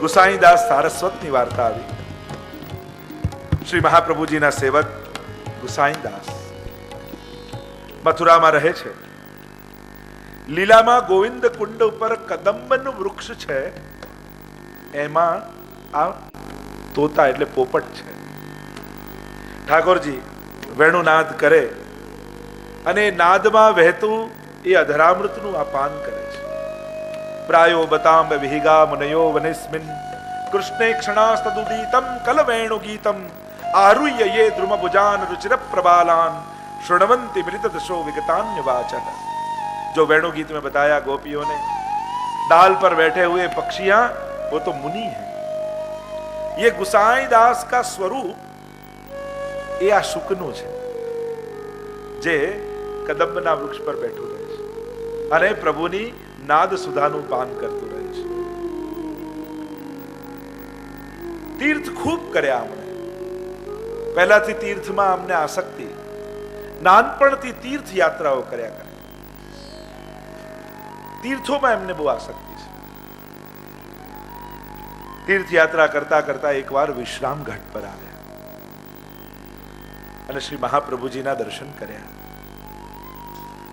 ગુસાઈદાસ સારસ્વતની વાર્તા આવી. શ્રી મહાપ્રભુજીના સેવક ગુસાઈદાસ મથુરામાં રહે છે. લીલામાં ગોવિંદ કુંડ ઉપર કદંબનું વૃક્ષ છે, એમાં આ તોતા એટલે પોપટ છે. ઠાકોરજી વેણુનાદ કરે અને નાદમાં વહેતું એ અધરામૃતનું આ પાન કરે છે. પ્રાયો બતાંબ વિહિગા મુનયો વનેસ્મિન કૃષ્ણે ક્ષણાસ્તદુદીતમ કલવેણુ ગીતમ આરુહ્ય યે દ્રુમભુજાન રુચિર પ્રબાલાન शृण्वन्ति मृत दशो विगतान्य वाचः. जो वेणु गीत में बताया गोपियों ने, डाल पर बैठे हुए पक्षियां वो तो मुनि हैं. ये गुसाई दास का स्वरूप એ આ શુકનું છે જે કદંબના વૃક્ષ પર બેઠું રહે છે અને પ્રભુની નાદ સુધાનું પાન કરતું રહે છે. તીર્થ ખૂબ કર્યા અમને. પહેલાથી તીર્થમાં અમને આસક્તિ, નાનપણથી તીર્થ યાત્રાઓ કર્યા કરે. તીર્થોમાં એમને બહુ આસક્તિ છે. તીર્થ યાત્રા કરતા કરતા એકવાર વિશ્રામ ઘાટ પર આવ્યા અને શ્રી મહાપ્રભુજીના દર્શન કર્યા.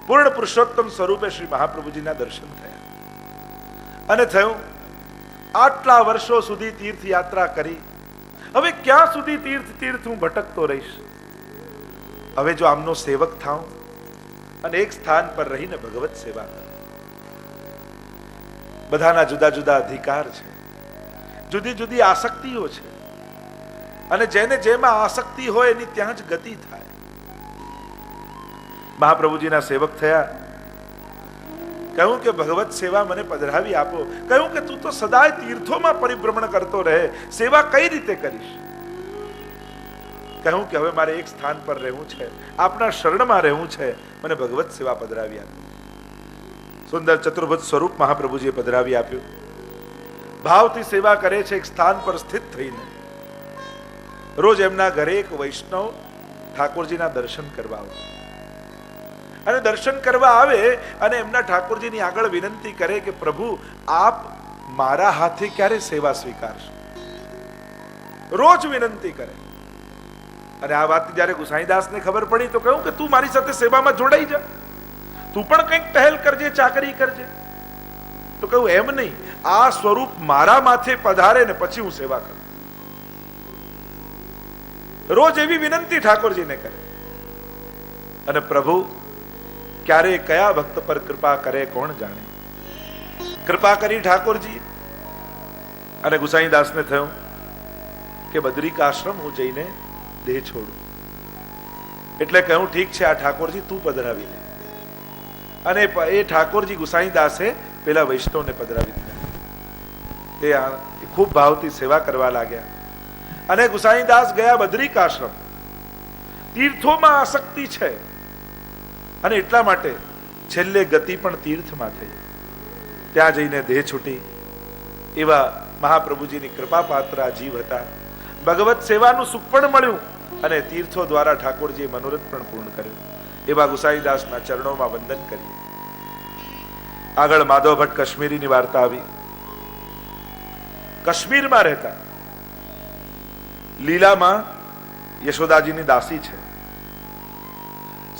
પૂર્ણ પુરુષોત્તમ સ્વરૂપે શ્રી મહાપ્રભુજીના દર્શન થયા અને થયું આટલા વર્ષો સુધી તીર્થ યાત્રા કરી, હવે ક્યાં સુધી તીર્થ હું ભટકતો રહીશ? હવે જો આમનો સેવક થાઉં અને એક સ્થાન પર રહીને ભગવત સેવા કરું. બધાના જુદા જુદા અધિકાર છે, જુદી જુદી આસક્તિઓ છે અને જેને જેમાં આસક્તિ હોય એની ત્યાં જ ગતિ થાય. મહાપ્રભુજીના સેવક થયા. કહ્યું કે ભગવત સેવા મને પધરાવી આપો. કહ્યું કે તું તો સદાય તીર્થોમાં પરિભ્રમણ કરતો રહે, સેવા કઈ રીતે કરીશ? કહ્યું કે હવે મારે એક સ્થાન પર રહેવું છે, આપના શરણમાં રહેવું છે, મને ભગવત સેવા પધરાવી આપો. સુંદર ચતુર્ભુજ સ્વરૂપ મહાપ્રભુજીએ પધરાવી આપ્યું. ભાવથી સેવા કરે છે એક સ્થાન પર સ્થિત થઈને. રોજ એમના ઘરે એક વૈષ્ણવ ઠાકોરજીના દર્શન કરવા આવે અને દર્શન કરવા આવે અને એમના ઠાકોરજીની આગળ વિનંતી કરે કે પ્રભુ આપ મારા હાથે ક્યારે સેવા સ્વીકારશો? રોજ વિનંતી કરે. અને આ વાત જ્યારે ગુસાઈદાસને ખબર પડી તો કહ્યું કે તું મારી સાથે સેવામાં જોડાઈ જા, તું પણ કંઈક ટહેલ કરજે, ચાકરી કરજે. તો કહ્યું એમ નહીં, આ સ્વરૂપ મારા માથે પધારે ને પછી હું સેવા કરું. રોજ એવી વિનંતી ઠાકોરજીને કરે. અને પ્રભુ ક્યારે કયા ભક્ત પર કૃપા કરે કોણ જાણે. કૃપા કરી ઠાકોરજી અને ગુસાઈદાસને થયું કે બદ્રિકાશ્રમ હું જઈને દેહ છોડું. એટલે કહ્યું ઠીક છે, આ ઠાકોરજી તું પધરાવી દે. અને એ ઠાકોરજી ગુસાઈદાસે પેલા વૈષ્ણવને પધરાવી દીધા. તે ખૂબ ભાવથી સેવા કરવા લાગ્યા અને ગુસાઈદાસ ગયા બદ્રિકાશ્રમ. તીર્થોમાં આસક્તિ છે અને એટલા માટે છેલ્લે ગતિ પણ તીર્થમાં થઈ. ત્યાં જઈને દેહ છૂટી. એવા મહાપ્રભુજીની કૃપા પાત્ર જીવ હતા. ભગવત સેવાનું સુખ પણ મળ્યું અને તીર્થો દ્વારા ઠાકોરજીએ મનોરથ પણ પૂર્ણ કર્યું. એવા ગુસાઈદાસના ચરણોમાં વંદન કરીએ. આગળ માધવ ભટ્ટ કાશ્મીરીની વાર્તા આવી. કાશ્મીરમાં રહેતા લીલામાં યશોદાજીની દાસી છે.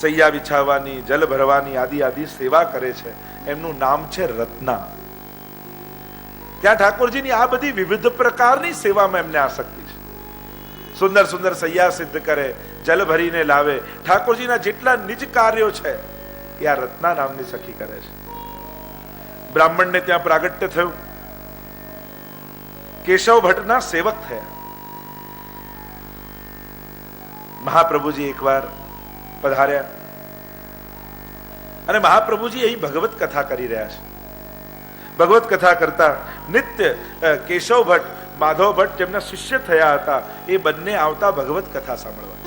સૈયા વિછાવવાની, જલ ભરવાની આદિ આદિ સેવા કરે છે. એમનું નામ છે રત્ના. ત્યાં ઠાકોરજીની આ બધી વિવિધ પ્રકારની સેવામાં એમને આસક્તિ છે. સુંદર સુંદર સૈયા સિદ્ધ કરે, જલ ભરીને લાવે. ઠાકોરજીના જેટલા નિજ કાર્યો છે એ આ રત્ના નામની સખી કરે છે. બ્રાહ્મણને ત્યાં પ્રાગટ્ય થયું. કેશવ ભટ્ટના સેવક થયા. મહાપ્રભુજી એકવાર પધાર્યા અને મહાપ્રભુજી અહીં ભગવત કથા કરી રહ્યા છે. ભગવત કથા કરતા નિત્ય કેશવ ભટ્ટ, માધવ ભટ્ટ જેમના શિષ્ય થયા હતા એ બંને આવતા ભગવત કથા સાંભળવા.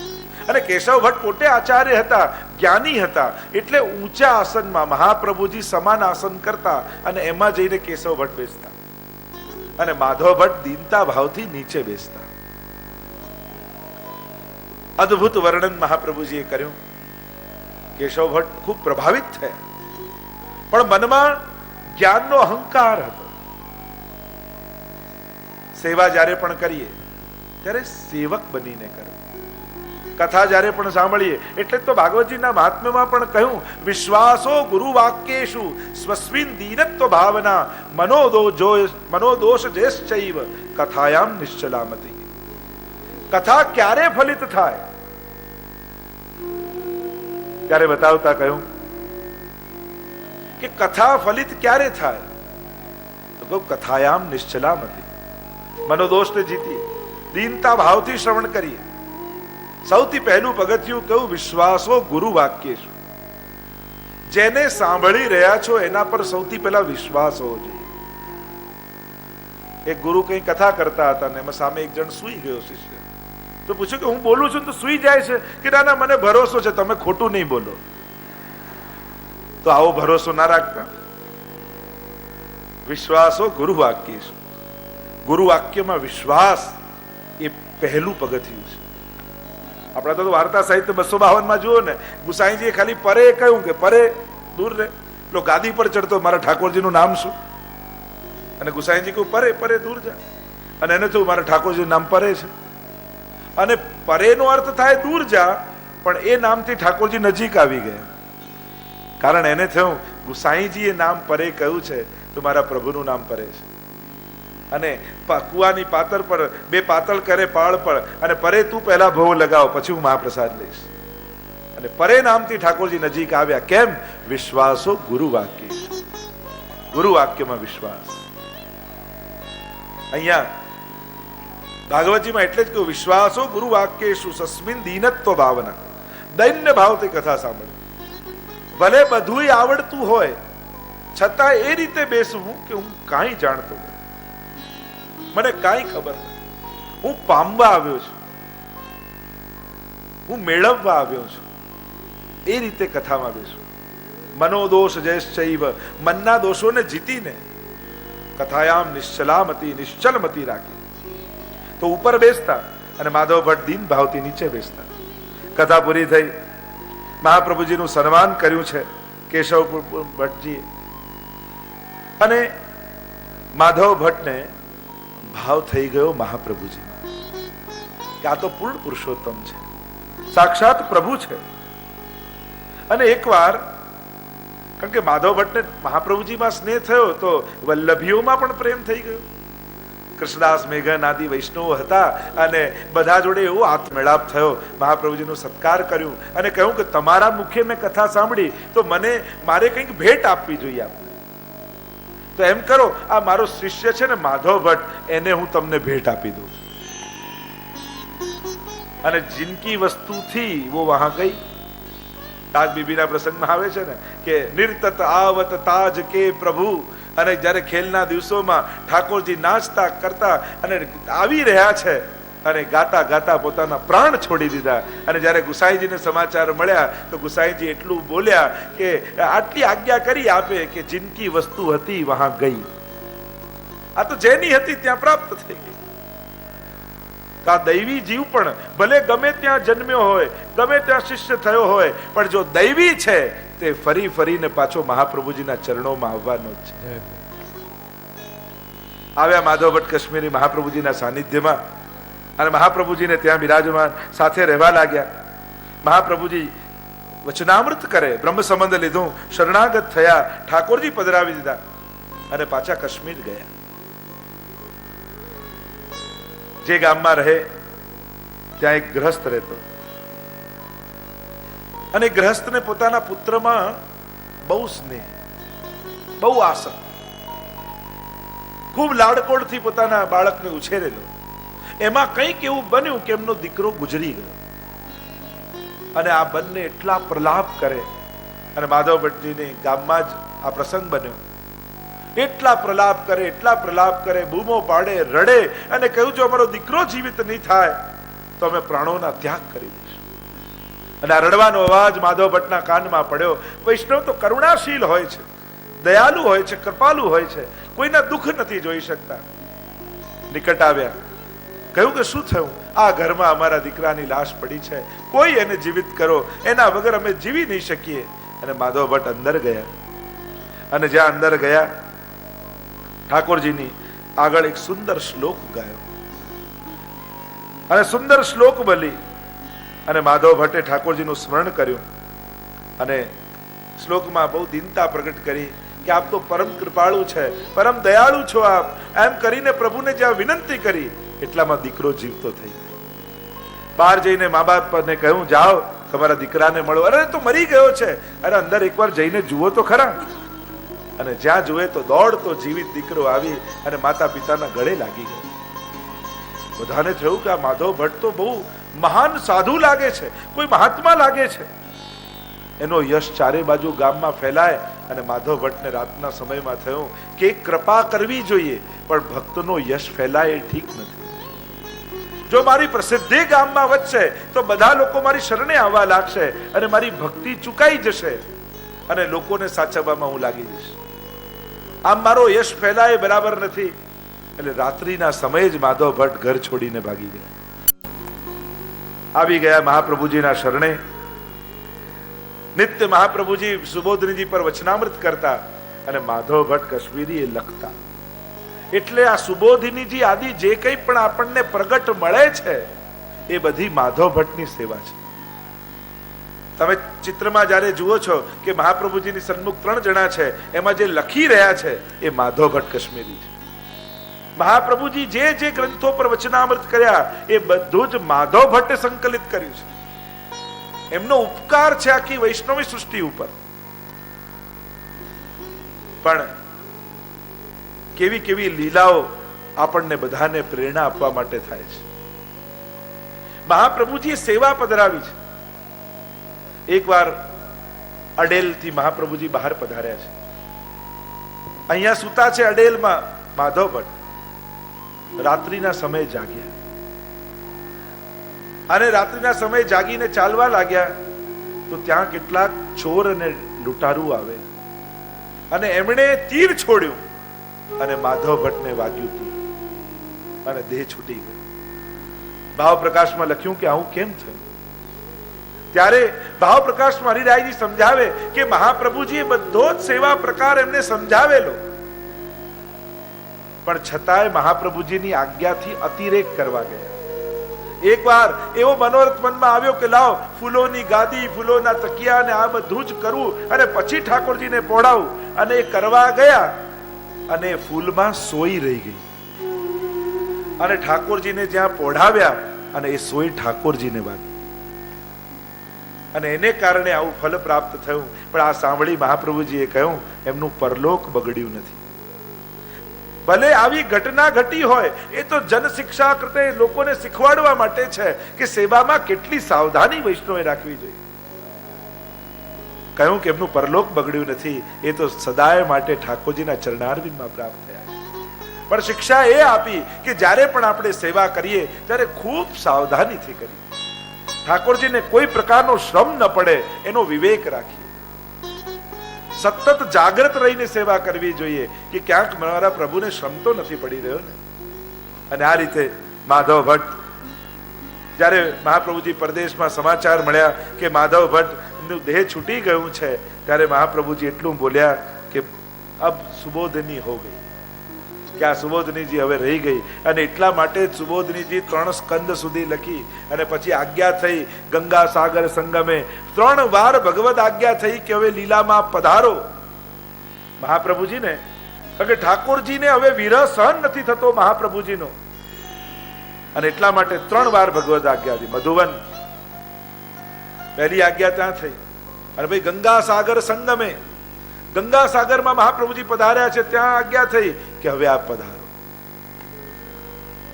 અને કેશવ ભટ્ટ પોતે આચાર્ય હતા, જ્ઞાની હતા, એટલે ઊંચા આસનમાં મહાપ્રભુજી સમાન આસન કરતા અને એમાં જઈને કેશવ ભટ્ટ બેસતા અને માધવ ભટ્ટ દીનતા ભાવથી નીચે બેસતા. અદ્ભુત વર્ણન મહાપ્રભુજીએ કર્યું. કેશવ ભટ્ટ ખૂબ પ્રભાવિત થયા પણ મનમાં જ્ઞાનનો અહંકાર હતો. સેવા જ્યારે પણ કરીએ ત્યારે સેવક બનીને કરો. કથા જ્યારે પણ સાંભળીએ એટલે તો ભાગવતજીના મહાત્મ્યમાં પણ કહ્યું, વિશ્વાસો ગુરુ વાક્યેષુ સ્વસ્મિન દીનત્વ ભાવના મનોદોષ જેશ્ચૈવ કથાયામ નિશ્ચલામતિ. કથા ક્યારે ફલિત થાય ત્યારે બતાવતા કહ્યું કે કથા ફલિત ક્યારે થાય તો કહું કથાયામ નિશ્ચલામતિ. મનોદોષને જીતીએ, દીનતા ભાવથી શ્રવણ કરીએ. સૌથી પહેલું પગથિયું કહ્યું વિશ્વાસો ગુરુ વાક્યેષુ. જેને સાંભળી રહ્યા છો એના પર સૌથી પહેલા વિશ્વાસ હોવો જોઈએ. એક ગુરુ કઈ કથા કરતા હતા ને એમાં સામે એક જણ સૂઈ ગયો શિષ્ય. તો પૂછ્યું કે હું બોલું છું તો સૂઈ જાય છે કે ના ના મને ભરોસો છે, તમે ખોટું નહીં બોલો. તો આવો ભરોસો ના રાખતા. વિશ્વાસો ગુરુ વાક્યેષુ. ગુરુ વાક્યમાં વિશ્વાસ એ પહેલું પગથિયું છે. આપણા તો વાર્તા સાહિત્ય 252 જુઓ ને, ગુસાઈજીએ ખાલી પરે કહ્યું કે પરે દૂર રહે. પેલો ગાદી પર ચડતો મારા ઠાકોરજીનું નામ શું, અને ગુસાઈજી કહ્યું પરે પરે દૂર જા. અને એને થયું મારા ઠાકોરજીનું નામ પરે છે. અને પરેનો અર્થ થાય દૂર જા, પણ એ નામથી ઠાકોરજી નજીક આવી ગયા. કારણ એને થયું ગુસાઈજીએ નામ પરે કહ્યું છે તો મારા પ્રભુનું નામ પરે છે. અને કુવાની પાતળ પર બે પાતળ કરે પાળ પર, અને પરે તું પહેલા ભોગ લગાવ પછી હું મહાપ્રસાદ લઈશ. અને પરે નામથી ઠાકોરજી નજીક આવ્યા. કેમ? વિશ્વાસો ગુરુ વાક્ય. ગુરુ વાક્યમાં વિશ્વાસ. અહીંયા ભાગવતજીમાં એટલે જ કહ્યું વિશ્વાસો ગુરુ વાક્યેષુ સસ્મિન દીનત્વ ભાવના. દૈન્ય ભાવથી કથા સાંભળે. ભલે બધું આવડતું હોય છતાં એ રીતે બેસવું કે હું કાંઈ જાણતો નથી, મને કાંઈ ખબર નથી, હું પામવા આવ્યો છું, હું મેળવવા આવ્યો છું. એ રીતે કથામાં બેસું. મનોદોષ જયશ્ચૈવ. મનના દોષોને જીતીને કથાયામ નિશ્ચલામતી નિશ્ચલમતી રાખી. તો ઉપર બેસતા અને માધવ ભટ્ટ દીન ભાવથી નીચે બેસતા. કથા પૂરી થઈ. મહાપ્રભુજીનું સન્માન કર્યું છે કેશવ ભટ્ટજીએ. અને માધવ ભટ્ટને ભાવ થઈ ગયો મહાપ્રભુજીમાં કે આ તો પૂર્ણ પુરુષોત્તમ છે, સાક્ષાત પ્રભુ છે. અને એકવાર કારણ કે માધવ ભટ્ટને મહાપ્રભુજીમાં સ્નેહ થયો તો વલ્લભીઓમાં પણ પ્રેમ થઈ ગયો. કૃષ્ણદાસ મેઘન આદિ વૈષ્ણવ હતા અને બધા જોડે એવો હાથ મેળાપ થયો. મહાપ્રભુજીનો સત્કાર કર્યું અને કહ્યું કે તમારા મુખે મેં કથા સાંભળી તો મારે કંઈક ભેટ આપવી જોઈએ આપને. તો એમ કરો, આ મારો શિષ્ય છે ને માધવ ભટ્ટ, એને હું તમને ભેટ આપી દઉં. અને જિનકી વસ્તુ થી વો વહાં ગઈ. તાજ બીબીના પ્રસંગમાં આવે છે ને કે નિર્તત આવત તાજ કે પ્રભુ. અને જ્યારે ખેલના દિવસોમાં ઠાકોરજી નાચતા કરતા અને આવી રહ્યા છે અને ગાતા ગાતા પોતાના પ્રાણ છોડી દીધા. અને જ્યારે ગુસાઈજીને સમાચાર મળ્યા તો ગુસાઈજી એટલું બોલ્યા કે આટલી આજ્ઞા કરી આપે કે જિનકી વસ્તુ હતી વહાં ગઈ. આ તો જેની હતી ત્યાં પ્રાપ્ત થઈ ગઈ. આ દૈવી જીવ પણ ભલે ગમે ત્યાં જન્મ્યો હોય, ગમે ત્યાં શિષ્ય થયો હોય, પણ જો દૈવી છે તે ફરી ફરીને પાછો મહાપ્રભુજીના ચરણોમાં આવવાનો જ છે. આવ્યા માધવ ભટ્ટ કાશ્મીરી મહાપ્રભુજીના સાનિધ્યમાં અને મહાપ્રભુજીને ત્યાં બિરાજમાન સાથે રહેવા લાગ્યા. મહાપ્રભુજી વચનામૃત કરે, બ્રહ્મ સંબંધ લીધું, શરણાગત થયા, ઠાકોરજી પધરાવી દીધા અને પાછા કાશ્મીર ગયા. જે ગામમાં રહે ત્યાં એક ગ્રહસ્થ રહેતો અને ગ્રહસ્થને પોતાના પુત્રમાં બહુ સ્નેહ, બહુ આસક્તિ, ખૂબ લાડકોડથી પોતાના બાળકને ઉછેરેલો. એમાં કંઈક એવું બન્યું કે એમનો દીકરો ગુજરી ગયો અને આ બંને એટલા પ્રલાપ કરે. અને માધવ ભટ્ટજીને ગામમાં જ આ પ્રસંગ બન્યો. એટલા પ્રલાપ કરે, બૂમો પાડે, રડે અને કહ્યું જો અમારો દીકરો જીવિત નહીં થાય તો અમે પ્રાણોના ત્યાગ કરી દઈશું. અને આ રડવાનો અવાજ માધવ ભટ્ટના કાનમાં પડ્યો. વૈષ્ણવ તો કરુણાશીલ હોય છે, દયાલુ હોય છે, કૃપાલુ હોય છે, કોઈના દુઃખ નથી જોઈ શકતા. નિકટ આવ્યા, કહ્યું કે શું થયું? આ ઘરમાં અમારા દીકરાની લાશ પડી છે, કોઈ એને જીવિત કરો, એના વગર અમે જીવી નહીં શકીએ. અને માધવ ભટ્ટ અંદર ગયા અને જ્યાં અંદર ગયા ઠાકોરજીની આગળ એક સુંદર શ્લોક ગાયો અને સુંદર શ્લોક બોલી અને માધવ ભટ્ટે ઠાકોરજીનું સ્મરણ કર્યું અને શ્લોકમાં બહુ દીનતા પ્રગટ કરી કે આપ તો પરમ કૃપાળુ છે, પરમ દયાળુ છો આપ, એમ કરીને પ્રભુને જ્યાં વિનંતી કરી એટલામાં દીકરો જીવતો થઈ ગયો. બહાર જઈને મા બાપને કહ્યું, જાઓ તમારા દીકરાને મળો. અરે તો મરી ગયો છે. અરે અંદર એકવાર જઈને જુઓ તો ખરા. અને જ્યાં જુએ તો દોડતો જીવિત દીકરો આવી અને માતા પિતાના ગળે લાગી ગયો. બધાને થયું કે આ માધવ ભટ્ટ તો બહુ મહાન સાધુ લાગે છે, કોઈ મહાત્મા લાગે છે. એનો યશ ચારે બાજુ ગામમાં ફેલાય અને માધવ ભટ્ટને રાતના સમયમાં થયું કે કૃપા કરવી જોઈએ, પણ ભક્તનો યશ ફેલાય એ ઠીક નથી. જો મારી પ્રસિદ્ધિ ગામમાં વધશે તો બધા લોકો મારી શરણે આવવા લાગશે અને મારી ભક્તિ ચૂકાઈ જશે અને લોકોને સાચવવામાં હું લાગી જઈશ. આમ મારો યશ ફેલાય બરાબર નથી. એટલે રાત્રિના સમયે જ માધવ ભટ્ટ ઘર છોડીને ભાગી ગયા. આવી ગયા મહાપ્રભુજીના શરણે. નિત્ય મહાપ્રભુજી સુબોધનીજી પર વચનામૃત કરતા અને માધવ ભટ્ટ કશ્મીરી એ લખતા. એટલે આ સુબોધિનીજી આદિ જે કંઈ પણ આપણને પ્રગટ મળે છે એ બધી માધવ ભટ્ટની સેવા છે. તમે ચિત્રમાં જ્યારે જુઓ છો કે મહાપ્રભુજીની સન્મુખ 3 જણા છે, એમાં જે લખી રહ્યા છે એ માધવ ભટ્ટ કશ્મીરી છે. મહાપ્રભુજી જે જે ગ્રંથો પર વચનામૃત કર્યા એ બધું જ માધવ ભટ્ટે સંકલિત કર્યું છે. એમનો ઉપકાર છે આખી વૈષ્ણવી સૃષ્ટિ ઉપર. પણ કેવી કેવી લીલાઓ આપણને બધાને પ્રેરણા આપવા માટે થાય છે. મહાપ્રભુજીએ સેવા પધરાવી છે. એકવાર અડેલથી મહાપ્રભુજી બહાર પધાર્યા છે. અહીંયા સુતા છે અડેલમાં માધવ ભટ્ટ. રાત્રિના સમયે જાગ્યા અને રાત્રિના સમયે જાગીને ચાલવા લાગ્યા તો ત્યાં કેટલાક ચોર અને લૂંટારૂ આવે અને એમણે તીર છોડ્યું અને માધવ ભટ્ટને વાગ્યું તીર અને દેહ છૂટી ગયો. ભાવ પ્રકાશમાં લખ્યું કે આવું કેમ થયું? ત્યારે ભાવ પ્રકાશ હરિરાયજી સમજાવે કે મહાપ્રભુજીએ બધો જ સેવા પ્રકાર એમને સમજાવેલો, પણ છતાંય મહાપ્રભુજીની આજ્ઞાથી અતિરેક કરવા ગયા. એકવાર એવો મનોરથ મનમાં આવ્યો કે લાવ ફૂલોની ગાદી, ફૂલોના તકિયા અને આ બધું જ કરવું અને પછી ઠાકોરજીને પોઢાવું. અને એ કરવા ગયા અને ફૂલમાં સોઈ રહી ગઈ અને ઠાકોરજીને જ્યાં પોઢાવ્યા અને એ સોઈ ઠાકોરજીને વાગી અને એને કારણે આવું ફલ પ્રાપ્ત થયું. પણ આ સાંભળી મહાપ્રભુજીએ કહ્યું એમનું પરલોક બગડ્યું નથી. ભલે આવી ઘટના ઘટી હોય એ તો જન શિક્ષા કરતે લોકોને શીખવાડવા માટે છે કે સેવામાં કેટલી સાવધાની વૈષ્ણવે રાખવી જોઈએ. કહ્યું કે એમનું પરલોક બગડ્યું નથી, એ તો સદાય માટે ઠાકોરજીના ચરણારવિંદમાં પ્રાપ્ત થયા. પણ શિક્ષા એ આપી કે જ્યારે પણ આપણે સેવા કરીએ ત્યારે ખૂબ સાવધાનીથી કરીએ, ઠાકોરજીને કોઈ પ્રકારનો શ્રમ ન પડે એનો વિવેક રાખીએ, સતત જાગૃત રહીને સેવા કરવી જોઈએ કે ક્યાંક મારા પ્રભુને શ્રમ તો નથી પડી રહ્યો ને. અને આ રીતે માધવ ભટ્ટ જ્યારે મહાપ્રભુજી પરદેશમાં સમાચાર મળ્યા કે માધવ ભટ્ટનું દેહ છૂટી ગયું છે, ત્યારે મહાપ્રભુજી એટલું બોલ્યા કે અબ સુબોધની હો ગઈ, કે આ સુબોધનીજી હવે રહી ગઈ. અને એટલા માટે જ સુબોધનીજી 3 સ્કંદ સુધી લખી અને પછી આજ્ઞા થઈ ગંગા સાગર સંગમે. 3 વાર ભગવદ આજ્ઞા થઈ કે હવે લીલામાં પધારો મહાપ્રભુજીને. કારણ કે ઠાકોરજીને હવે વિરહ સહન નથી થતો મહાપ્રભુજીનો, અને એટલા માટે 3 વાર ભગવદ આજ્ઞા હતી. મધુવન પહેલી આજ્ઞા ત્યાં થઈ અને ભાઈ ગંગા સાગર સંગમે, ગંગા સાગરમાં મહાપ્રભુજી પધાર્યા છે, ત્યાં આજ્ઞા થઈ કે હવે આપ પધારો,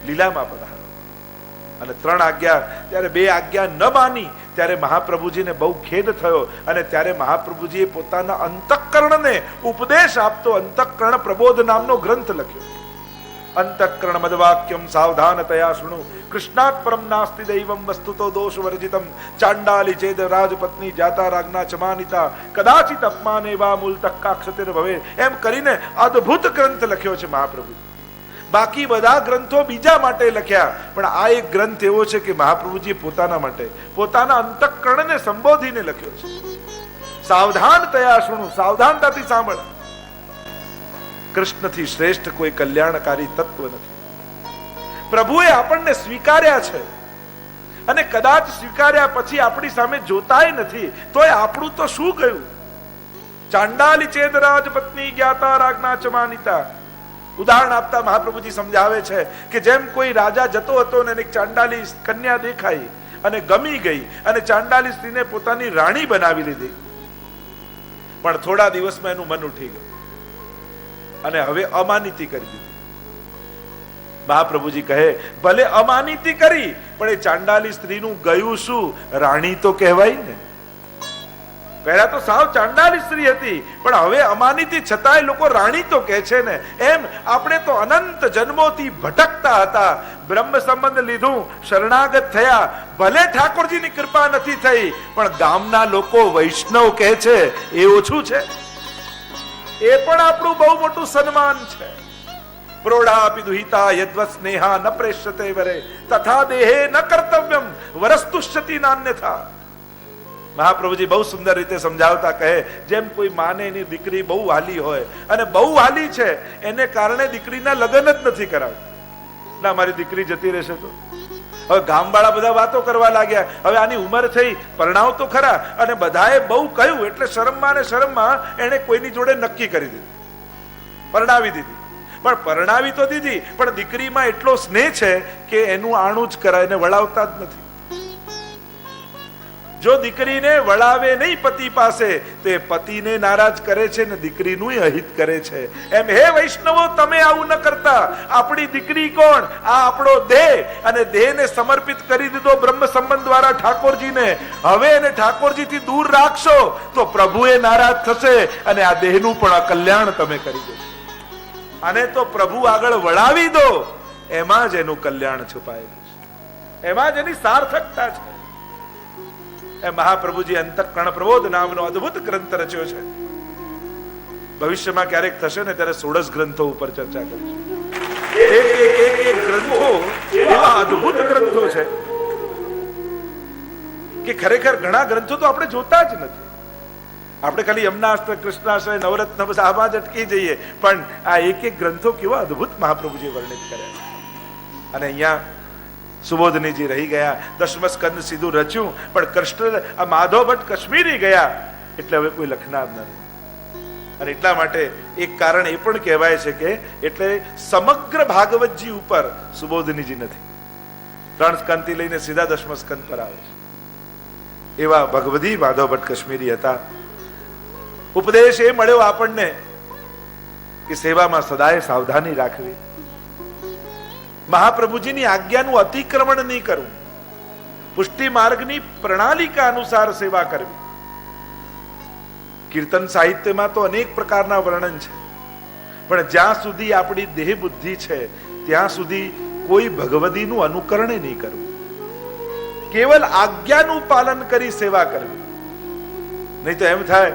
લીલામાં પધારો. અને 3 આજ્ઞા. ત્યારે 2 આજ્ઞા ન માની ત્યારે મહાપ્રભુજીને બહુ ખેદ થયો અને ત્યારે મહાપ્રભુજીએ પોતાના અંતઃકરણને ઉપદેશ આપતો અંતઃકરણ પ્રબોધ નામનો ગ્રંથ લખ્યો. અંતઃકરણ મદવાક્યમ સાવધાનતયા શૃણુ કૃષ્ણાત પરમ નાસ્તિ દૈવમ વસ્તુતો દોષ વર્જિતમ ચાંડાલી ચેદ રાજપત્ની જાતા રાજ્ઞા ચમાનિતા કદાચિત અપમાને વા મૂલ તક્કાક્ષતિર ભવે. એમ કરીને અદ્ભુત ગ્રંથ લખ્યો છે મહાપ્રભુ. બાકી બધા ગ્રંથો બીજા માટે લખ્યા, પણ આ એક ગ્રંથ એવો છે કે મહાપ્રભુજી પોતાના માટે, પોતાના અંતઃકરણને સંબોધીને લખ્યો છે. સાવધાન તયા શૃણુ, સાવધાનતાથી સાંભળ. કૃષ્ણથી શ્રેષ્ઠ કોઈ કલ્યાણકારી તત્વ નથી. પ્રભુએ આપણને સ્વીકાર્યા છે અને કદાચ સ્વીકાર્યા પછી આપણી સામે જોતાય નથી, તોય આપણું તો શું ગયું? ચાંડાલી ચેદ રાજપત્ની જ્ઞાતા રાજ્ઞા ચ માનિતા. ઉદાહરણ આપતા મહાપ્રભુજી સમજાવે છે કે જેમ કોઈ રાજા જતો હતો અને એક ચાંડાલી કન્યા દેખાઈ અને ગમી ગઈ અને ચાંડાલી સ્ત્રીને પોતાની રાણી બનાવી લીધી, પણ થોડા દિવસમાં એનું મન ઉઠી ગયું અને હવે અમાનિતી કરી દીધી. મહાપ્રભુજી કહે ભલે અમાનિતી કરી, પણ એ ચાંડાલી સ્ત્રીનું ગયું શું? રાણી તો કહેવાય ને. પહેલા તો સાવ ચાંડાલી સ્ત્રી હતી, પણ હવે અમાનિતી છતાંય લોકો રાણી તો કહે છે ને. એમ આપણે તો અનંત જન્મોથી ભટકતા હતા, બ્રહ્મ સંબંધ લીધું, શરણાગત થયા, ભલે ઠાકોરજીની કૃપા નથી થઈ, પણ ગામના લોકો વૈષ્ણવ કહે છે એ ઓછું છે? એ પણ આપણું બહુ મોટું સન્માન છે. પ્રોઢાપી દુહિતા યદ્વત સ્નેહા ન પ્રેષ્યતે વરે તથા દેહે ન કર્તવ્યમ વરસ્તુષ્યતિ નાન્યથા. મહાપ્રભુજી બહુ સુંદર રીતે સમજાવતા કહે જેમ કોઈ માને એની દીકરી બહુ વાલી હોય અને બહુ વાલી છે એને કારણે દીકરીના લગ્ન જ નથી કરાવતા. ના, મારી દીકરી જતી રહેશે તો. હવે ગામવાળા બધા વાતો કરવા લાગ્યા, હવે આની ઉંમર થઈ, પરણાવ તો ખરા. અને બધાએ બહુ કહ્યું એટલે શરમમાં ને શરમમાં એને કોઈની જોડે નક્કી કરી દીધું, પરણાવી દીધી. પણ પરણાવી તો દીધી, પણ દીકરીમાં એટલો સ્નેહ છે કે એનું આણું જ કરાય, એને વળાવતા જ નથી. જો દીકરીને વળાવે નહીં પતિ પાસે તો એ પતિને નારાજ કરે છે ને દીકરીનું અહિત કરે છે. એમ હે વૈષ્ણવો, તમે આવું ન કરતા. આપણી દીકરી કોણ? આ આપણો દેહ, અને દેહને સમર્પિત કરી દીધો બ્રહ્મ સંબંધ દ્વારા ઠાકોરજીને. હવે એને ઠાકોરજીથી દૂર રાખશો તો પ્રભુએ નારાજ થશે અને આ દેહનું પણ અકલ્યાણ તમે કરી દેશો. આને તો પ્રભુ આગળ વળાવી દો, એમાં જ એનું કલ્યાણ છુપાયેલું છે, એમાં જ એની સાર્થકતા છે. એ મહાપ્રભુજી અંતઃકરણ પ્રબોધ નામનો અદ્ભુત ગ્રંથ રચ્યો છે. ભવિષ્યમાં ક્યારેક થશે ને ત્યારે 16 ગ્રંથો ઉપર ચર્ચા કરીશું. એક ગ્રંથો એવા અદ્ભુત ગ્રંથો છે કે ખરેખર ઘણા ગ્રંથો તો આપણે જોતા જ નથી. આપણે ખાલી યમનાસ્ત્ર, કૃષ્ણાસ્ત્ર, નવરત્ન બસ આમાં જ અટકી જઈએ, પણ આ એક ગ્રંથો કેવા અદ્ભુત મહાપ્રભુજીએ વર્ણિત કર્યા. અને અહીંયા સુબોધનીજી રહી ગયા, દશમ સ્કંદ સીધું રચ્યું, પણ કૃષ્ણ આ માધવ ભટ્ટ કાશ્મીરી ગયા એટલે હવે કોઈ લખનાર નથી. અને એટલા માટે એક કારણ એ પણ કહેવાય છે કે એટલે સમગ્ર ભાગવતજી ઉપર સુબોધનીજી નથી. 3 સ્કંદથી લઈને સીધા દશમ સ્કંદ પર આવે છે. એવા ભગવદી માધવ ભટ્ટ કાશ્મીરી હતા. ઉપદેશ એ મળ્યો આપણને કે સેવામાં સદાય સાવધાની રાખવી, મહાપ્રભુજીની આજ્ઞાનું અતિક્રમણ નહીં કરવું, પુષ્ટિ માર્ગની પ્રણાલિકા અનુસાર સેવા કરવી. કીર્તન સાહિત્યમાં તો અનેક પ્રકારના વર્ણન છે, પણ જ્યાં સુધી આપણી દેહ બુદ્ધિ છે ત્યાં સુધી કોઈ ભગવદીનું અનુકરણ નહીં કરવું. કેવલ આજ્ઞાનું પાલન કરી સેવા કરવી. નહીં તો એમ થાય,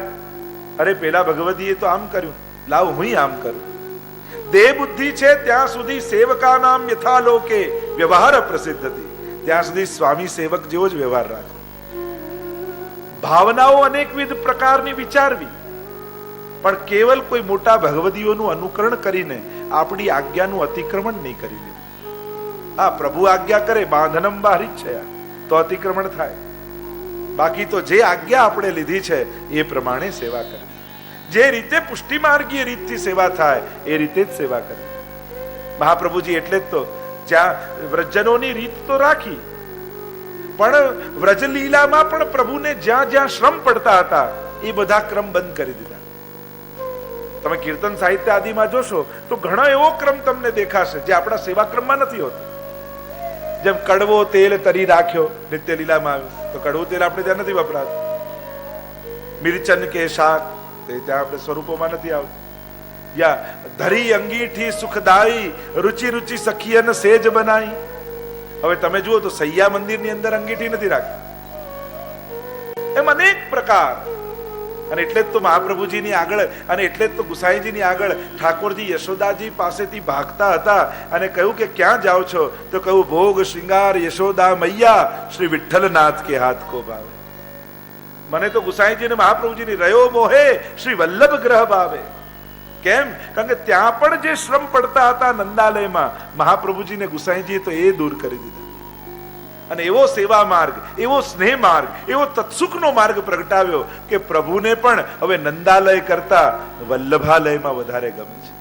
અરે પેલા ભગવદીએ તો આમ કર્યું, લાવ હું આમ કરું. દેહ બુદ્ધિ છે ત્યાં સુધી સેવકા નામ યથા લોકે વ્યવહાર પ્રસિદ્ધ હતી, ત્યાં સુધી સ્વામી સેવક જેવો જ વ્યવહાર રાખો. ભાવનાઓ અનેકવિધ પ્રકારની વિચારવી, પણ કેવલ કોઈ મોટા ભગવદીઓનું અનુકરણ કરીને આપણી આજ્ઞાનું અતિક્રમણ નહીં કરી લેવું. હા, પ્રભુ આજ્ઞા કરે બાંધનમ બારી છે તો અતિક્રમણ થાય, બાકી તો જે આજ્ઞા આપણે લીધી છે એ પ્રમાણે સેવા કરવી. જે રીતે પુષ્ટિ માર્ગીય રીતથી સેવા થાય એ રીતે જ સેવા કરવી. મહાપ્રભુજી એટલે જ તો જ્યાં વ્રજજનોની રીત તો રાખી, પણ વ્રજલીલામાં પણ પ્રભુને જ્યાં જ્યાં શ્રમ પડતા હતા એ બધા ક્રમ બંધ કરી દીધા. તમે કીર્તન સાહિત્ય આદિમાં જોશો તો ઘણો એવો ક્રમ તમને દેખાશે જે આપણા સેવા ક્રમમાં નથી હોતો. જેમ કડવો તેલ તરી રાખ્યો નિત્ય લીલામાં આવ્યું તો કડવું તેલ આપણે ત્યાં નથી વપરાતું. મિરચન કે શાક ત્યાં આપણે સ્વરૂપોમાં નથી આવતું. યા ધરી અંગીઠી સુખદાયી રુચિ રુચિ સખી અને સેજ બનાઈ. હવે તમે જુઓ તો સૈયા મંદિરની અંદર અંગીઠી નથી રાખી. એમ અનેક પ્રકાર. અને એટલે જ તો મહાપ્રભુજીની આગળ અને એટલે જ તો ગુસાઈજીની આગળ ઠાકોરજી યશોદાજી પાસેથી ભાગતા હતા અને કહ્યું કે ક્યાં જાઓ છો? તો કહ્યું ભોગ શ્રૃંગાર યશોદા મૈયા શ્રી વિઠ્ઠલનાથ કે હાથ કો ભાવે. મને તો ગુસાઈજી અને મહાપ્રભુજીની રહ્યો મોહે શ્રી વલ્લભ ગ્રહ ભાવે. કેમ? કારણ કે ત્યાં પણ જે શ્રમ પડતા હતા નંદાલયમાં, મહાપ્રભુજીને ગુસાઈજીએ તો એ દૂર કરી દીધા. અને એવો સેવા માર્ગ, એવો સ્નેહ માર્ગ, એવો તત્સુખનો માર્ગ પ્રગટાવ્યો કે પ્રભુને પણ હવે નંદાલય કરતા વલ્લભાલયમાં વધારે ગમે છે,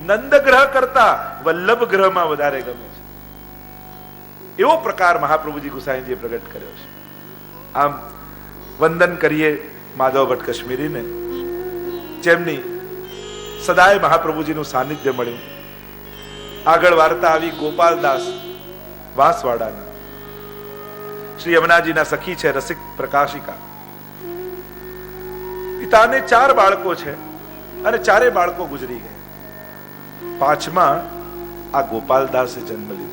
નંદગ્રહ કરતા વલ્લભ ગ્રહમાં વધારે ગમે છે. એવો પ્રકાર મહાપ્રભુજી ગુસાઈજીએ પ્રગટ કર્યો છે. આમ વંદન કરીએ માધવ ભટ્ટ કશ્મીરીને, જેમની સદાય મહાપ્રભુજીનું સાનિધ્ય મળ્યું. આગળ વાર્તા આવી ગોપાલદાસ વાસવાડાના, શ્રી યમુનાજીના સખી છે, રસિક પ્રકાશિકા. પિતાને 4 બાળકો છે અને 4 બાળકો ગુજરી ગયા. 5મા આ ગોપાલદાસે જન્મ લીધો.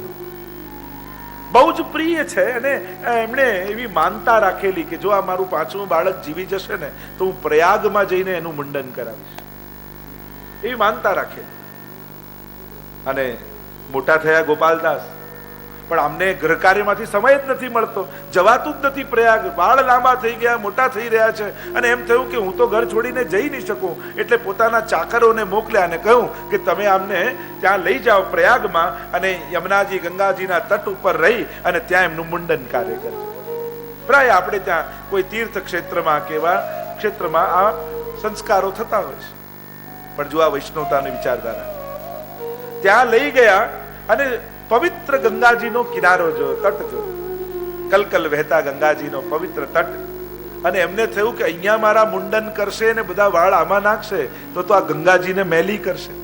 બહુ જ પ્રિય છે અને એમણે એવી માનતા રાખેલી કે જો આ મારું 5મું બાળક જીવી જશે ને તો હું પ્રયાગમાં જઈને એનું મુંડન કરાવીશ, એવી માનતા રાખેલી. અને મોટા થયા ગોપાલદાસ, પણ અમને ઘર કાર્યમાંથી સમય જ નથી મળતો, જવાતું જ નથી પ્રયાગ. બાળ લાંબા થઈ ગયા, મોટા થઈ રહ્યા છે અને એમ થયું કે હું તો ઘર છોડીને જઈ નહીં શકું, એટલે પોતાના ચાકરોને મોકલ્યા અને કહ્યું કે તમે આમને ત્યાં લઈ જાઓ પ્રયાગમાં અને યમુનાજી ગંગાજીના તટ ઉપર રહી અને ત્યાં એમનું મુંડન કાર્ય કરજો. પ્રાય આપણે ત્યાં કોઈ તીર્થ ક્ષેત્રમાં કે એવા ક્ષેત્રમાં આ સંસ્કારો થતા હોય છે. પણ જો આ વૈષ્ણવતાની વિચારધારા, ત્યાં લઈ ગયા અને પવિત્ર ગંગાજીનો કિનારો જો, તટ જો, કલકલ વહેતા ગંગાજીનો પવિત્ર તટ. અને એમને થયું કે અહીંયા મારા મુંડન કરશે ને બધા વાળ આમાં નાખશે તો આ ગંગાજીને મેલી કરશે.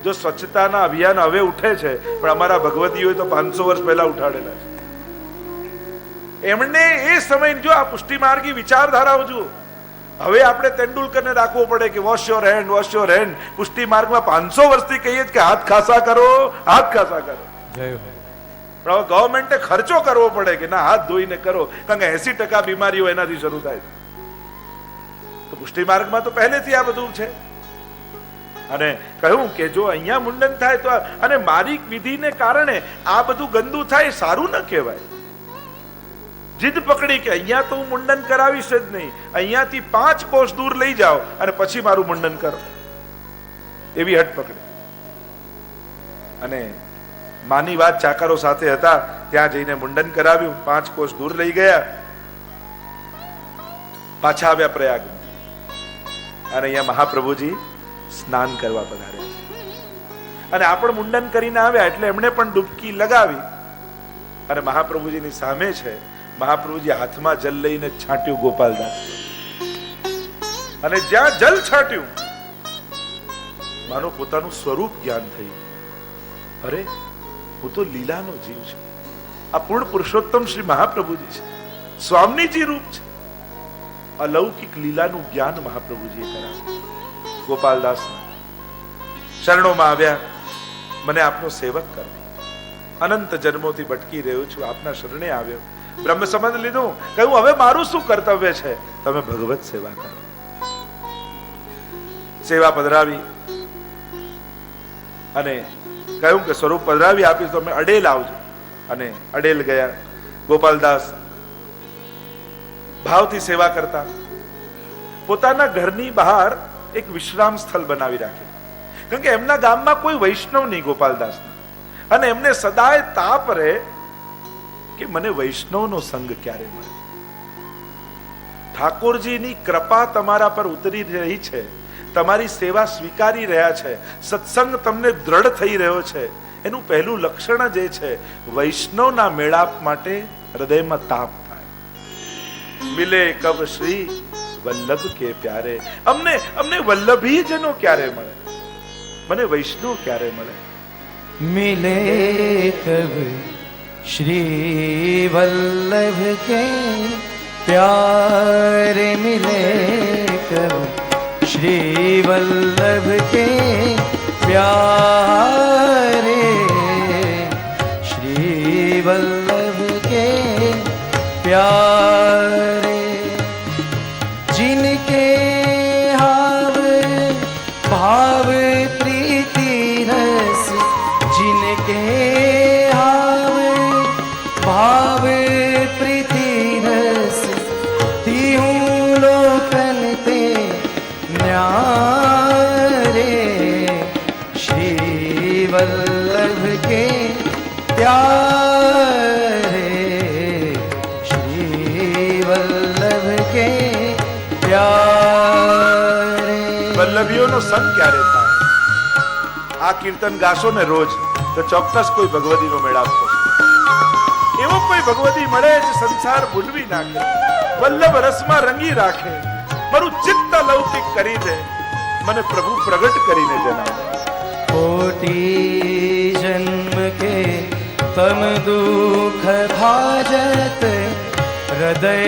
જો સ્વચ્છતાના અભિયાન હવે ઉઠે છે, પણ અમારા ભગવતીઓએ તો 500 વર્ષ પહેલા ઉઠાડેલા છે. એમને એ સમય જો આ પુષ્ટિ માર્ગી વિચારધારાઓ જુઓ. હવે આપણે તેંડુલકરને રાખવો પડે કે wash your hand, wash your hand. પુષ્ટિ માર્ગમાં 500 વર્ષથી કહીએ કે હાથ ખાસા કરો, હાથ ખાસા કરો. પણ હવે ગવર્મેન્ટે ખર્ચો કરવો પડે કે ના, હાથ ધોઈને કરો, કારણ કે 80% બીમારીઓ એનાથી શરૂ થાય છે. તો પુષ્ટિ માર્ગમાં તો પહેલેથી આ બધું છે. અને કહ્યું કે જો અહીંયા મુંડન થાય તો, અને મારી વિધિને કારણે આ બધું ગંદુ થાય, સારું ન કહેવાય. જીદ પકડી કે અહીંયા તો હું મુંડન કરાવીશ જ નહીં, અહીંયાથી 5 કોસ દૂર લઈ જાઓ અને પછી મારું મુંડન કરો, એવી હટ પકડી. અને માની વાત ચાકરો સાથે હતા, ત્યાં જઈને મુંડન કરાવ્યું, 5 કોસ દૂર લઈ ગયા, પાછા આવ્યા પ્રયાગમાં. અને અહીંયા મહાપ્રભુજી સ્નાન કરવા પધાર્યા છે. અને આપણે મુંડન કરીને આવ્યા એટલે એમણે પણ ડૂબકી લગાવી. અને મહાપ્રભુજીની સામે છે, મહાપ્રભુજી હાથમાં જલ લઈને છાંટ્યું ગોપાલદાસ, અને જ્યાં જલ છાંટ્યું માનો પોતાનું સ્વરૂપ જ્ઞાન થયું. અરે હું તો લીલાનો જીવ છું, આ પૂર્ણ પુરુષોત્તમ શ્રી મહાપ્રભુજી છે, સ્વામીજી રૂપ છે. અલૌકિક લીલાનું જ્ઞાન મહાપ્રભુજીએ કરાવ્યું. ગોપાલદાસ શરણોમાં આવ્યા, મને આપનો સેવક કરો, અનંત જન્મોથી ભટકી રહ્યો છું, આપના શરણે આવ્યો. બ્રહ્મ સંબંધ લીધું, કહ્યું હવે મારું શું કર્તવ્ય છે, તમે ભગવત સેવા કરો. સેવા પધરાવી અને કહ્યું કે સ્વરૂપ પધરાવી આપીશ તો તમે અડેલ આવજો. અને અડેલ ગયા. ગોપાલદાસ ભાવથી સેવા કરતા. પોતાના ઘરની બહાર એક વિશ્રામ સ્થળ બનાવી રાખ્યું, કારણ કે એમના ગામમાં કોઈ વૈષ્ણવ નહીં ગોપાલદાસના. અને એમને સદાય તાપ રહે કે મને વૈષ્ણવનો સંગ ક્યારે મળે. ઠાકોરજીની કૃપા તમારા પર ઉતરી રહી છે, તમારી સેવા સ્વીકારી રહ્યા છે, સત્સંગ તમને દ્રઢ થઈ રહ્યો છે, એનું પહેલું લક્ષણ જ એ છે વૈષ્ણવના મેળાપ માટે હૃદયમાં તાપ થાય. મિલે કબ શ્રી વલ્લભ કે પ્યારે. અમને વલ્લભી જનો ક્યારે મળે, મને વૈષ્ણવ ક્યારે મળે. मिले कब श्री वल्लभ के प्यारे, मिले कब श्री वल्लभ के प्यारे, श्री वल्लभ के प्यारे. जिनके हाव भाव प्रीति रस, जिनके हाव भाव प्रीति रस, तीहूं लोकन ते न्यारे. प्यारे श्री वल्लभ के प्यारे। વલ્લભીઓનો સંગ ક્યારે થાય? આ કીર્તન ગાશો ને રોજ તો ચોક્કસ કોઈ ભગવતીનો મેળાપ થશે. એવો કોઈ ભગવતી મળે જે સંસાર ભૂલવી નાખે, વલ્લભ રસમાં રંગી રાખે, મારું ચિત્ત લૌકિક કરી દે, મને પ્રભુ પ્રગટ કરીને જણાવે. कोटि जन्म के तम दुख भाजत, हृदय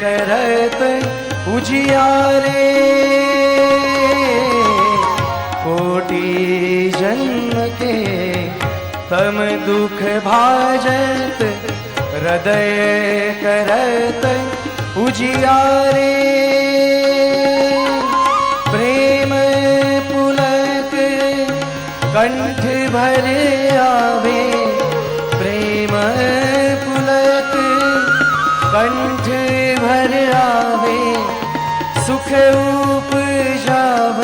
करत उजियारे। कोटि जन्म के तम दुख भाजत, हृदय करत उजियारे। प्रेम पुलक कंठ भर आवे, प्रेम पुलक कंठ भर आवे, सुख उपजाव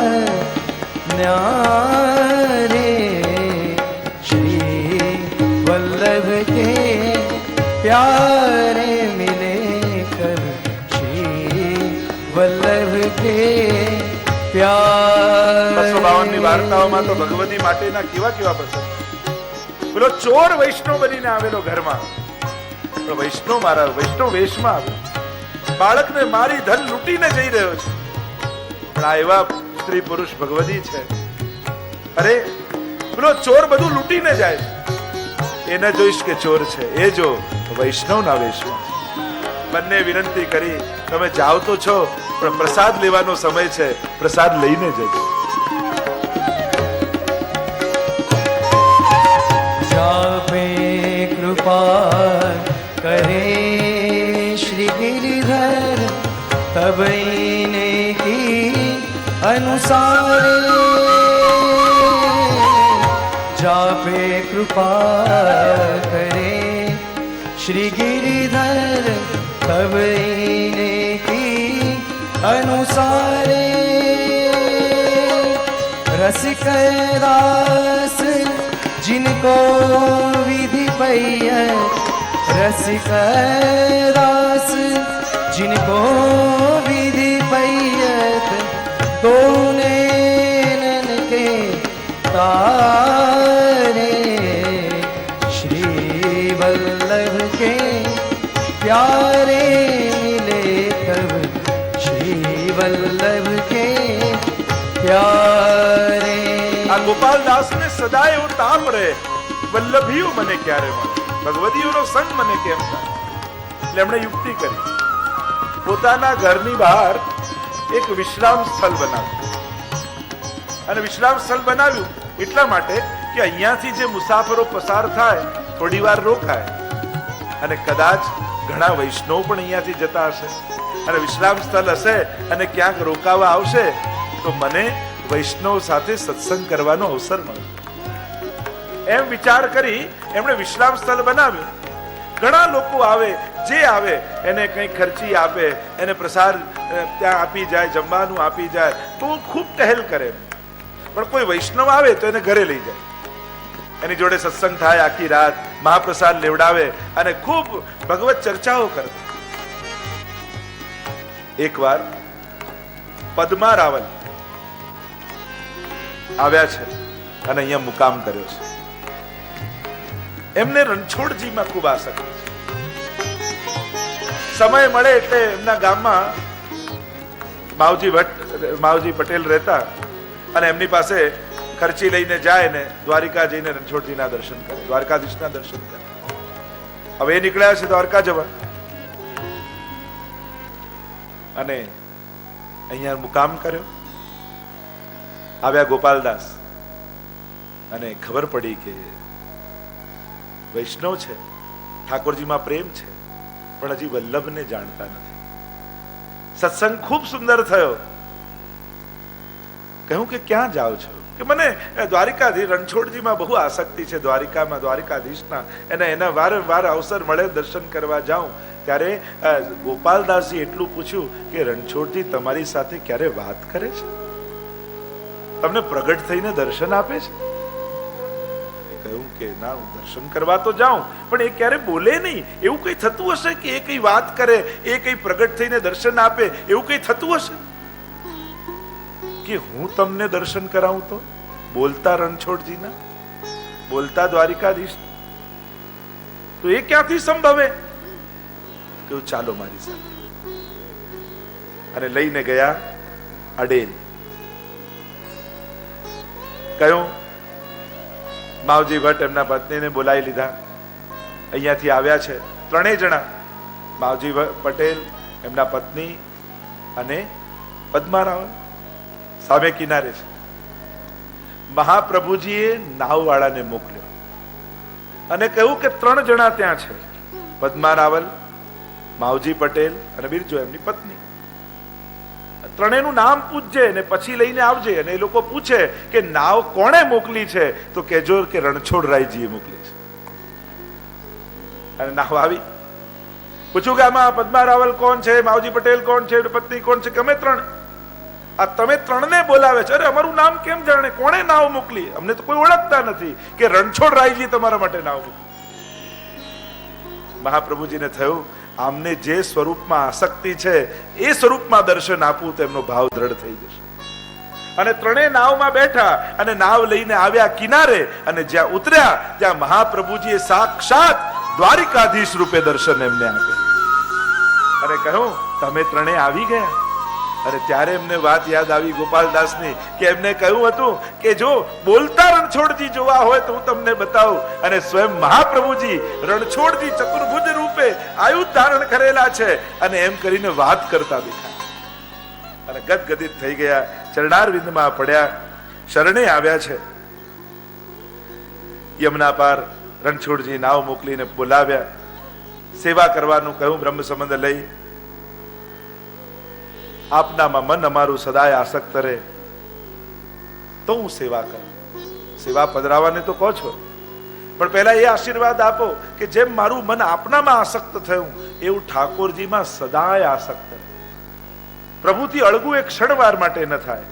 न्यारे। श्री वल्लभ के प्यारे मिले कब, श्री वल्लभ के प्यारे। 252 ની વાર્તાઓમાં તો ભગવતી માટેના કેવા કેવા પ્રસંગ. પેલો ચોર વૈષ્ણવ બનીને આવેલો ઘરમાં, પણ વૈષ્ણવ મારા વૈષ્ણવ વેશમાં આવ્યો, બાળકને મારી ધન લૂંટીને જઈ રહ્યો છે. પણ આ એવા સ્ત્રી પુરુષ ભગવતી છે. અરે પેલો ચોર બધું લૂંટીને જાય છે, એ ન જોઈશ કે ચોર છે, એ જો વૈષ્ણવના વેશમાં. બંને વિનંતી કરી, તમે જાઓ તો છો પણ પ્રસાદ લેવાનો સમય છે, પ્રસાદ લઈને જજો. जापे कृपा करे श्री गिरिधर, तब इने की अनुसारे। जापे कृपा करे श्री गिरिधर, तब इने की अनुसारे। रसिक दास जिनको विधि पय, रसिक दास जिनको विधि पैयत, दोने नन के तारे। श्री वल्लभ के प्यारे मिले कब, श्री वल्लभ के प्यारे। આ ગોપાલદાસ ને સદાય એવો તાપ રહે, વલ્લભીઓ મને ક્યારે મળે, ભગવતીઓનો સંગ મને કેમ થાય. એટલે એમણે યુક્તિ કરી, પોતાના ઘરની બહાર એક વિશ્રામ સ્થળ બનાવ્યું. અને વિશ્રામ સ્થળ બનાવ્યું એટલા માટે કે અહીંયાથી જે મુસાફરો પસાર થાય થોડી વાર રોકાય, અને કદાચ ઘણા વૈષ્ણવ પણ અહીંયાથી જતા હશે, અને વિશ્રામ સ્થળ હશે અને ક્યાંક રોકાવા આવશે તો મને વૈષ્ણવ સાથે સત્સંગ કરવાનો અવસર મળે. એમ વિચાર કરી એમણે વિશ્રામ સ્થળ બનાવ્યું. ઘણા લોકો આવે, જે આવે એને કંઈ ખર્ચી આપે, એને પ્રસાદ ત્યાં આપી જાય, જમવાનું આપી જાય, તો ખૂબ ટહેલ કરે. પણ કોઈ વૈષ્ણવ આવે તો એને ઘરે લઈ જાય, એની જોડે સત્સંગ થાય, આખી રાત મહાપ્રસાદ લેવડાવે અને ખૂબ ભગવત ચર્ચાઓ કરતા. એકવાર પદ્મા રાવલ આવ્યા છે અને અહીંયા મુકામ કર્યો છે. એમને રણછોડજીમાં ખૂબ આસક્તિ છે. સમય મળે એટલે એમના ગામમાં માવજી પટેલ રહેતા, અને એમની પાસે ખર્ચી લઈને જાય ને દ્વારિકા જઈને રણછોડજીના દર્શન કરે, દ્વારકાધીશના દર્શન કરે. હવે એ નીકળ્યા છે દ્વારકા જવા, અને અહીંયા મુકામ કર્યો. આવ્યા ગોપાલદાસ, અને ખબર પડી કે વૈષ્ણવ છે, ઠાકોરજીમાં પ્રેમ છે, પણ હજી વલ્લભને જાણતા નથી. સત્સંગ ખૂબ સુંદર થયો. કહ્યું કે ક્યાં જાઓ છો? કે મને દ્વારિકાધીશ રણછોડજીમાં બહુ આસક્તિ છે, દ્વારિકામાં દ્વારિકાધીશના, એના વારંવાર અવસર મળે દર્શન કરવા જાઉં. ત્યારે ગોપાલદાસજી એટલું પૂછ્યું કે રણછોડજી તમારી સાથે ક્યારે વાત કરે છે? તમને પ્રગટ થઈને દર્શન આપે છે? કહ્યું કે ના, હું દર્શન કરવા તો જાઉં, પણ એ ક્યારે બોલે નહીં. એવું કઈ થતું હશે કે એ કઈ વાત કરે, એ કઈ પ્રગટ થઈને દર્શન આપે, એવું કઈ થતું હશે કે હું તમને દર્શન કરાવું? તો બોલતા રણછોડજીના, બોલતા દ્વારિકાધીશ, તો એ ક્યાંથી સંભવે? કહ્યું ચાલો મારી સાથે. અને લઈને ગયા અડેલ. કહ્યું માવજી ભટ્ટ એમના પત્નીને બોલાવી લીધા. અહીંયાથી આવ્યા છે ત્રણેય જણા, માવજી પટેલ, એમના પત્ની અને પદ્મારાવલ સામે કિનારે છે. મહાપ્રભુજીએ નાવવાળાને મોકલ્યો અને કહ્યું કે 3 જણા ત્યાં છે, પદ્મારાવલ, માવજી પટેલ અને બિરજો એમની પત્ની. ત્રણેયનું નામ પૂછજે ને પછી લઈને આવજે. અને એ લોકો પૂછે કે નાવ કોણે મોકલી છે? તો કહેજો કે રણછોડરાયજીએ મોકલી છે. અને નાવ આવી. પૂછ્યું કે આમાં પદ્મારાવલ કોણ છે, માવજી પટેલ કોણ છે, પત્ની કોણ છે? કે અમે 3. આ તમે 3ને બોલાવે છે. અરે અમારું નામ કેમ જાણે? કોણે નાવ મોકલી? અમને તો કોઈ ઓળખતા નથી. કે રણછોડરાયજી તમારા માટે નાવ મોકલી. મહાપ્રભુજીને થયું આમને જે સ્વરૂપમાં આસક્તિ છે એ સ્વરૂપમાં દર્શન આપવું તો એમનો ભાવ દ્રઢ થઈ જશે. અને 3 નાવમાં બેઠા અને નાવ લઈને આવ્યા કિનારે. અને જ્યાં ઉતર્યા ત્યાં મહાપ્રભુજીએ સાક્ષાત દ્વારિકાધીશ રૂપે દર્શન એમને આપ્યા. અને કહ્યું તમે 3 આવી ગયા. અને ત્યારે એમને વાત યાદ આવી ગોપાલદાસની, કે એમને કહ્યું હતું કે જો બોલતા રણછોડજી જોવા હોય તો હું તમને બતાવું. અને સ્વયં મહાપ્રભુજી રણછોડજી ચતુર્ભુજ રૂપે આયુધ ધારણ કરેલા છે અને એમ કરીને વાત કરતા દેખાય. અને ગદગદિત થઈ ગયા, ચરણારવિંદમાં પડ્યા, શરણે આવ્યા છે. યમુના પાર રણછોડજી નાવ મોકલીને બોલાવ્યા, સેવા કરવાનું કહ્યું. બ્રહ્મ સંબંધ લઈ આપનામાં મન અમારું સદાય આસક્ત રહે તો હું સેવા કરું. સેવા પધરાવાને તો કહો છો, પણ પહેલા એ આશીર્વાદ આપો કે જેમ મારું મન આપનામાં આસક્ત થયું એવું ઠાકોરજીમાં સદાય આસક્ત રહે. પ્રભુથી અળગું એક ક્ષણવાર માટે ન થાય.